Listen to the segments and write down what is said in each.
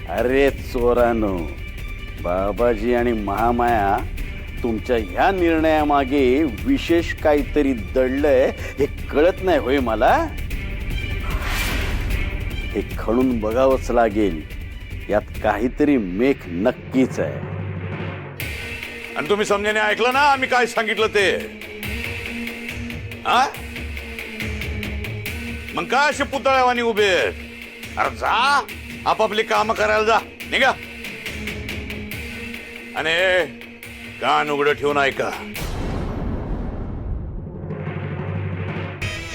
अरे चोरानो, बाबाजी आणि महामाया तुमच्या ह्या निर्णयामागे विशेष काहीतरी दडलंय हे कळत नाही होय मला. हे खणून बघावंच लागेल. यात काहीतरी मेख नक्कीच आहे. आणि तुम्ही समजेने ऐकलं ना आम्ही काय सांगितलं ते? हा मग काय असे पुतळ्यावानी उभे आहेत? अरे जा आपापली काम करायला जा, निघा. आणि कान उघडं ठेवून ऐका.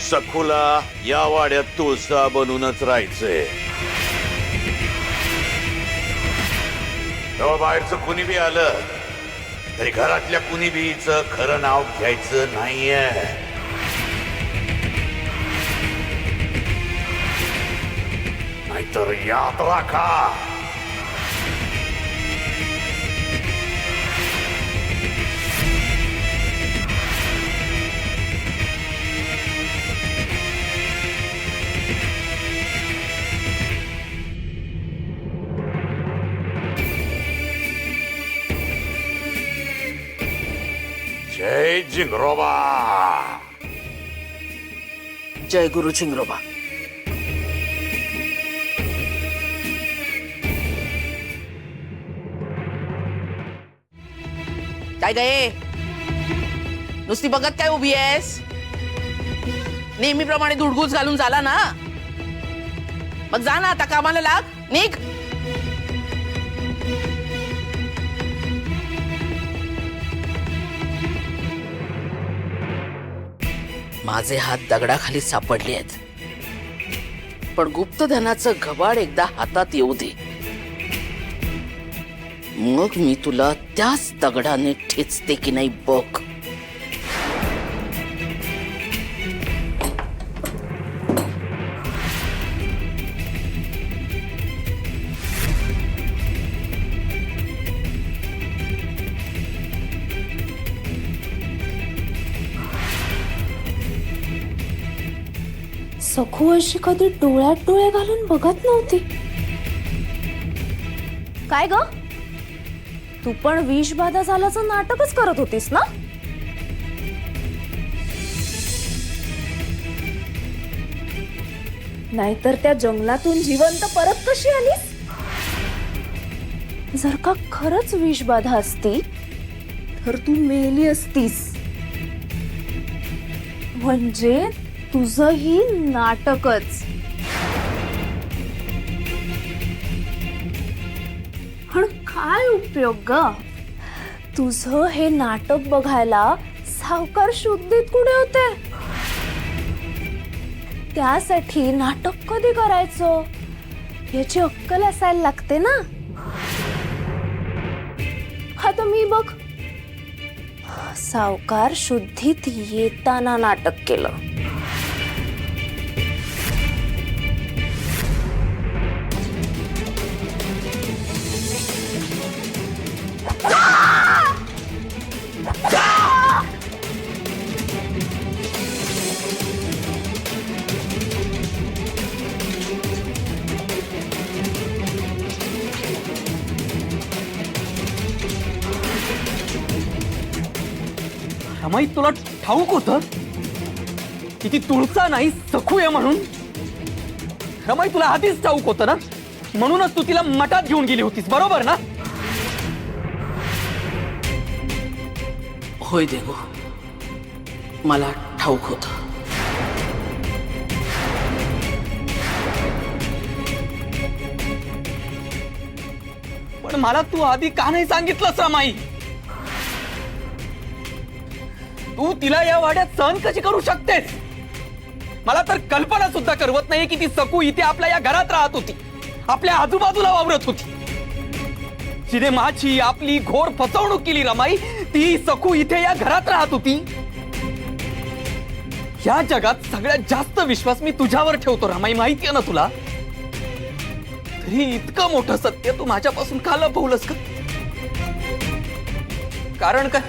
सखूला या वाड्यात तुळसा बनूनच राहायचंय. तेव्हा बाहेरचं कुणी बी आलं तरी घरातल्या कुणी बीच खरं नाव घ्यायचं नाहीये. नाहीतर याद राखा, जय जिंगरोबा. जय गुरु चिंगरोबा. काय गये नुसती बघत काय उभी आहेस? नेहमीप्रमाणे धुडगूस घालून झाला ना? मग जा ना आता कामाला लाग, निघ. माझे हात दगडाखाली सापडले आहेत, पण गुप्तधनाचं घबाड एकदा हातात येऊ दे, मग मी तुला त्याच दगडाने ठेचते की नाही बघ. सखू अशी कधी डोळ्यात डोळे घालून बघत नव्हती. काय ग, तू पण विषबाधा झाल्याचं नाटकच करत होतीस ना? नाहीतर त्या जंगलातून जिवंत परत कशी आलीस? जर का खरंच विषबाधा असती तर तू मेली असतीस. म्हणजे तुझं ही नाटकच. पण काय उपयोग ग? तुझं हे नाटक बघायला सावकार शुद्धीत कुठे होते? त्यासाठी नाटक कधी करायचं याची अक्कल असायला लागते ना. आता मी बघ, सावकार शुद्धीत येताना नाटक केलं. रमाई, तुला ठाऊक होतं की ती तुळसा नाही सखू आहे म्हणून? रमाई, तुला आधीच ठाऊक होतं ना? म्हणूनच तू तिला मठात घेऊन गेली होतीस, बरोबर ना? होय देवो, मला ठाऊक होत. पण मला तू आधी का नाही सांगितलंस रमाई? तू तिला या वाड्यात सहन कशी करू शकतेस? मला तर कल्पना सुद्धा करवत नाही की ती सखू इथे आपल्या या घरात राहत होती, आपल्या आजूबाजूला वावरत होती. जिने माझी आपली घोर फसवणूक केली रमाई, ती सखू इथे या घरात राहत होती. या जगात सगळ्यात जास्त विश्वास मी तुझ्यावर ठेवतो रमाई, माहितीये ना तुला? तरी इतकं मोठं सत्य तू माझ्यापासून का लपवलंस का? कारण काय?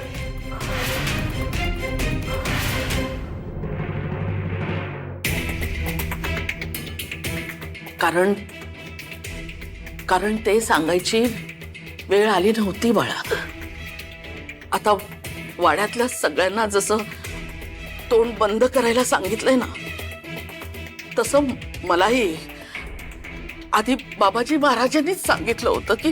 कारण ते सांगायची वेळ आली नव्हती बाळा. आता वाड्यातल्या सगळ्यांना जसं तोंड बंद करायला सांगितलंय ना, तसं मलाही आधी बाबाजी महाराजांनीच सांगितलं होतं की